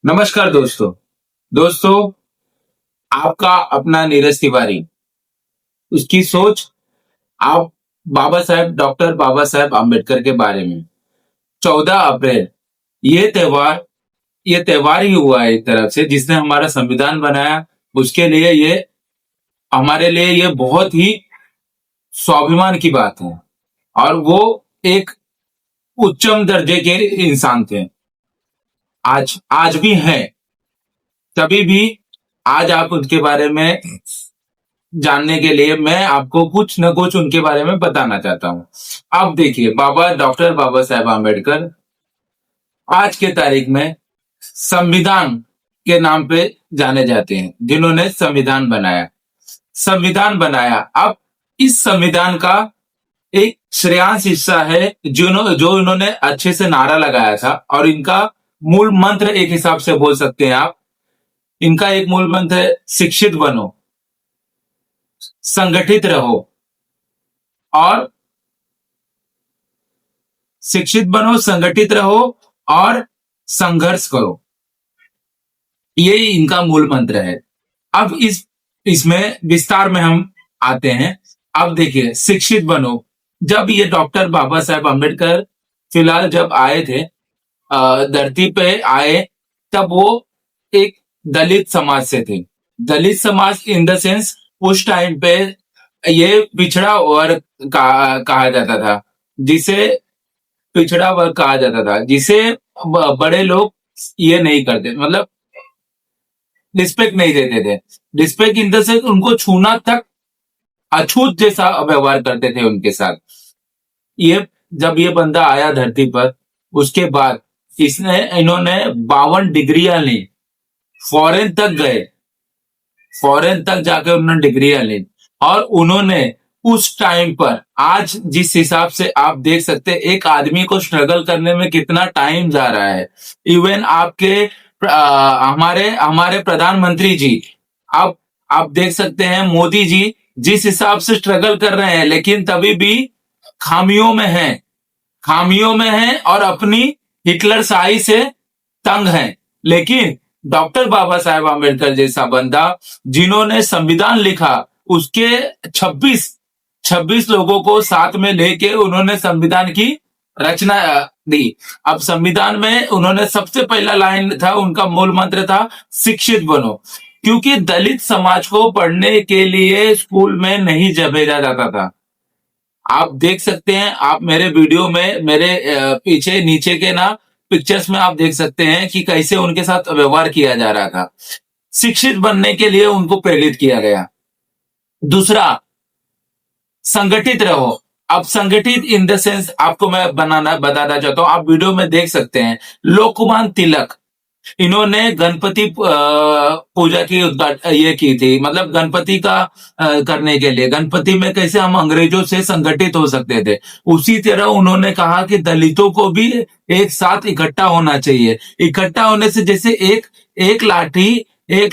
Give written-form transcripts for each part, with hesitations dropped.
नमस्कार दोस्तों। दोस्तों, आपका अपना नीरज तिवारी, उसकी सोच आप डॉक्टर बाबा साहेब आम्बेडकर के बारे में। 14 अप्रैल ये त्योहार ये त्योहार ही हुआ है एक तरफ से, जिसने हमारा संविधान बनाया। उसके लिए ये हमारे लिए ये बहुत ही स्वाभिमान की बात है। और वो एक उच्चम दर्जे के इंसान थे। आज आज भी हैं। तभी भी आज आप उनके बारे में जानने के लिए मैं आपको कुछ न कुछ उनके बारे में बताना चाहता हूं। अब देखिए, डॉक्टर बाबा साहेब आम्बेडकर आज के तारीख में संविधान के नाम पे जाने जाते हैं, जिन्होंने संविधान बनाया। अब इस संविधान का एक श्रेयांश हिस्सा है जो इन्होंने अच्छे से नारा लगाया था। और इनका मूल मंत्र एक हिसाब से बोल सकते हैं आप। इनका एक मूल मंत्र है, शिक्षित बनो, संगठित रहो और संगठित रहो और संघर्ष करो। ये इनका मूल मंत्र है। अब इसमें विस्तार में हम आते हैं। अब देखिए, शिक्षित बनो। जब ये डॉक्टर बाबा साहेब आम्बेडकर फिलहाल जब आए थे, धरती पे आए, तब वो एक दलित समाज से थे। दलित समाज इन द सेंस, उस टाइम पे ये पिछड़ा वर्ग कहा जाता था, जिसे जिसे बड़े लोग ये नहीं करते, मतलब रिस्पेक्ट नहीं देते थे। रिस्पेक्ट इन द सेंस, उनको छूना तक अछूत जैसा व्यवहार करते थे उनके साथ। ये जब ये बंदा आया धरती पर, उसके बाद इन्होंने 52 डिग्रियां ली। फॉरेन तक गए, फॉरेन तक जाकर उन्होंने डिग्रियां ली। और उन्होंने उस टाइम पर, आज जिस हिसाब से आप देख सकते हैं एक आदमी को स्ट्रगल करने में कितना टाइम जा रहा है। इवन आपके हमारे हमारे प्रधानमंत्री जी, आप देख सकते हैं मोदी जी जिस हिसाब से स्ट्रगल कर रहे हैं, लेकिन तभी भी खामियों में हैं, और अपनी हिटलर शाही से तंग हैं। लेकिन डॉक्टर बाबा साहेब आम्बेडकर जैसा बंदा, जिन्होंने संविधान लिखा, उसके 26 लोगों को साथ में लेके उन्होंने संविधान की रचना दी। अब संविधान में उन्होंने सबसे पहला लाइन था, उनका मूल मंत्र था, शिक्षित बनो। क्योंकि दलित समाज को पढ़ने के लिए स्कूल में नहीं भेजा जाता था। आप देख सकते हैं, आप मेरे वीडियो में मेरे पीछे नीचे के ना पिक्चर्स में आप देख सकते हैं कि कैसे उनके साथ व्यवहार किया जा रहा था। शिक्षित बनने के लिए उनको प्रेरित किया गया। दूसरा, संगठित रहो। अब संगठित इन द सेंस आपको मैं बताना चाहता हूं। आप वीडियो में देख सकते हैं, लोकमान्य तिलक, इन्होंने गणपति पूजा की ये की थी, मतलब गणपति का करने के लिए, गणपति में कैसे हम अंग्रेजों से संगठित हो सकते थे, उसी तरह उन्होंने कहा कि दलितों को भी एक साथ इकट्ठा होना चाहिए। इकट्ठा होने से जैसे एक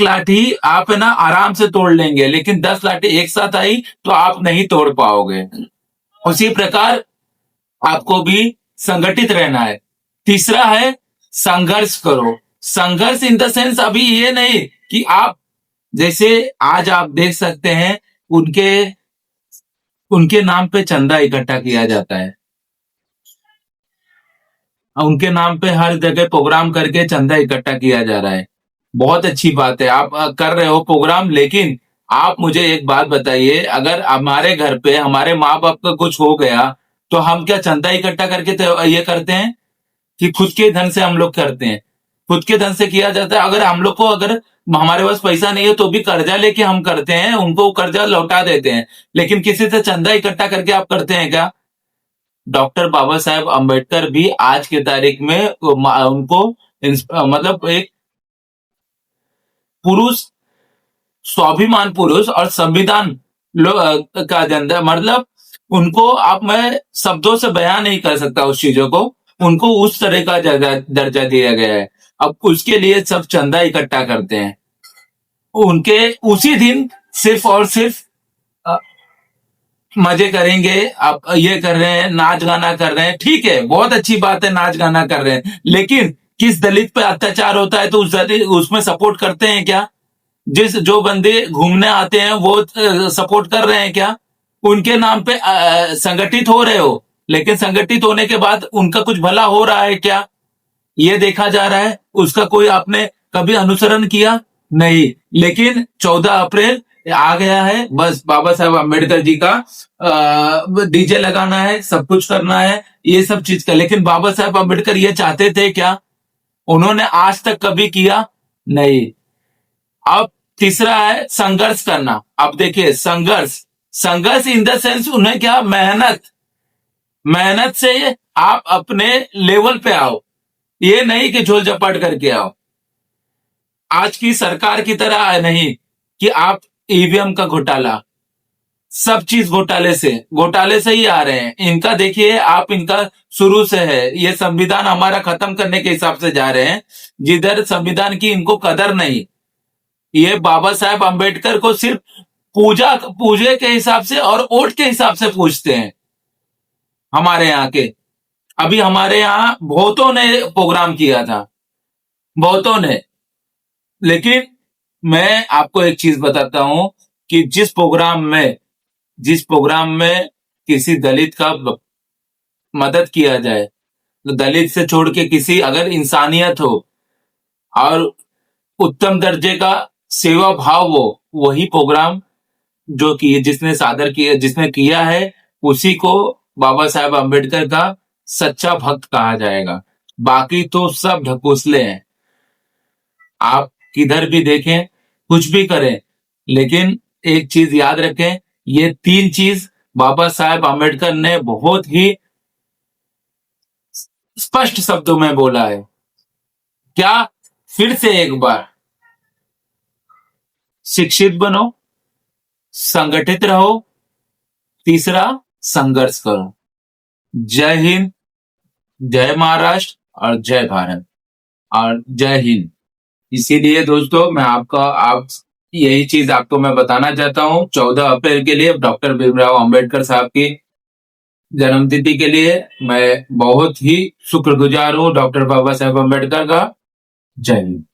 लाठी आप है ना आराम से तोड़ लेंगे, लेकिन 10 लाठी एक साथ आई तो आप नहीं तोड़ पाओगे। उसी प्रकार आपको भी संगठित रहना है। तीसरा है, संघर्ष करो। संघर्ष इन द सेंस, अभी ये नहीं कि आप, जैसे आज आप देख सकते हैं उनके उनके नाम पे चंदा इकट्ठा किया जाता है। उनके नाम पे हर जगह प्रोग्राम करके चंदा इकट्ठा किया जा रहा है। बहुत अच्छी बात है, आप कर रहे हो प्रोग्राम। लेकिन आप मुझे एक बात बताइए, अगर हमारे घर पे हमारे माँ बाप का कुछ हो गया, तो हम क्या चंदा इकट्ठा करके ये करते हैं कि खुद के धन से हम लोग करते हैं? खुद के धन से किया जाता है। अगर हम लोग को, अगर हमारे पास पैसा नहीं है तो भी कर्जा लेके हम करते हैं, उनको कर्जा लौटा देते हैं। लेकिन किसी से चंदा इकट्ठा करके आप करते हैं क्या? डॉक्टर बाबा साहेब अम्बेडकर भी आज के तारीख में उनको मतलब एक पुरुष, स्वाभिमान पुरुष और संविधान का जनता, मतलब उनको आप, मैं शब्दों से बयान नहीं कर सकता उस चीजों को। उनको उस तरह का दर्जा दिया गया है। अब उसके लिए सब चंदा इकट्ठा करते हैं। उनके उसी दिन सिर्फ और सिर्फ अ, मजे करेंगे। आप ये कर रहे हैं, नाच गाना कर रहे हैं, ठीक है, बहुत अच्छी बात है, नाच गाना कर रहे हैं। लेकिन किस दलित पे अत्याचार होता है तो उसमें सपोर्ट करते हैं क्या? जो बंदे घूमने आते हैं वो सपोर्ट कर रहे हैं क्या? उनके नाम पे संगठित हो रहे हो, लेकिन संगठित होने के बाद उनका कुछ भला हो रहा है क्या, ये देखा जा रहा है? उसका कोई आपने कभी अनुसरण किया? नहीं। लेकिन 14 अप्रैल आ गया है, बस बाबा साहेब अम्बेडकर जी का डीजे लगाना है, सब कुछ करना है, ये सब चीज का। लेकिन बाबा साहेब अम्बेडकर ये चाहते थे क्या? उन्होंने आज तक कभी किया नहीं। अब तीसरा है संघर्ष करना। अब देखिए, संघर्ष संघर्ष इन द सेंस, उन्हें क्या, मेहनत मेहनत से आप अपने लेवल पे आओ, ये नहीं कि झोल झपाट करके आओ। आज की सरकार की तरह नहीं कि आप ईवीएम का घोटाला, सब चीज घोटाले से ही आ रहे हैं। इनका देखिए आप, इनका शुरू से है, ये संविधान हमारा खत्म करने के हिसाब से जा रहे हैं, जिधर संविधान की इनको कदर नहीं। ये बाबा साहेब अम्बेडकर को सिर्फ पूजे के हिसाब से और वोट के हिसाब से पूछते हैं हमारे यहाँ के। अभी हमारे यहाँ बहुतों ने प्रोग्राम किया था, बहुतों ने। लेकिन मैं आपको एक चीज बताता हूं कि जिस प्रोग्राम में किसी दलित का मदद किया जाए, तो दलित से छोड़ के किसी, अगर इंसानियत हो और उत्तम दर्जे का सेवा भाव हो, वही प्रोग्राम जो कि जिसने किया है, उसी को बाबा साहेब अम्बेडकर का सच्चा भक्त कहा जाएगा। बाकी तो सब ढकोसले हैं। आप किधर भी देखें, कुछ भी करें, लेकिन एक चीज याद रखें, ये 3 चीज बाबा साहेब अम्बेडकर ने बहुत ही स्पष्ट शब्दों में बोला है। क्या? फिर से एक बार, शिक्षित बनो, संगठित रहो, तीसरा संघर्ष करो। जय हिंद, जय महाराष्ट्र और जय भारत और जय हिंद। इसीलिए दोस्तों, मैं आप यही चीज आपको मैं बताना चाहता हूं। 14 अप्रैल के लिए, डॉक्टर भीमराव अंबेडकर साहब की जन्मतिथि के लिए मैं बहुत ही शुक्रगुजार हूं डॉक्टर बाबा साहेब अम्बेडकर का। जय हिंद।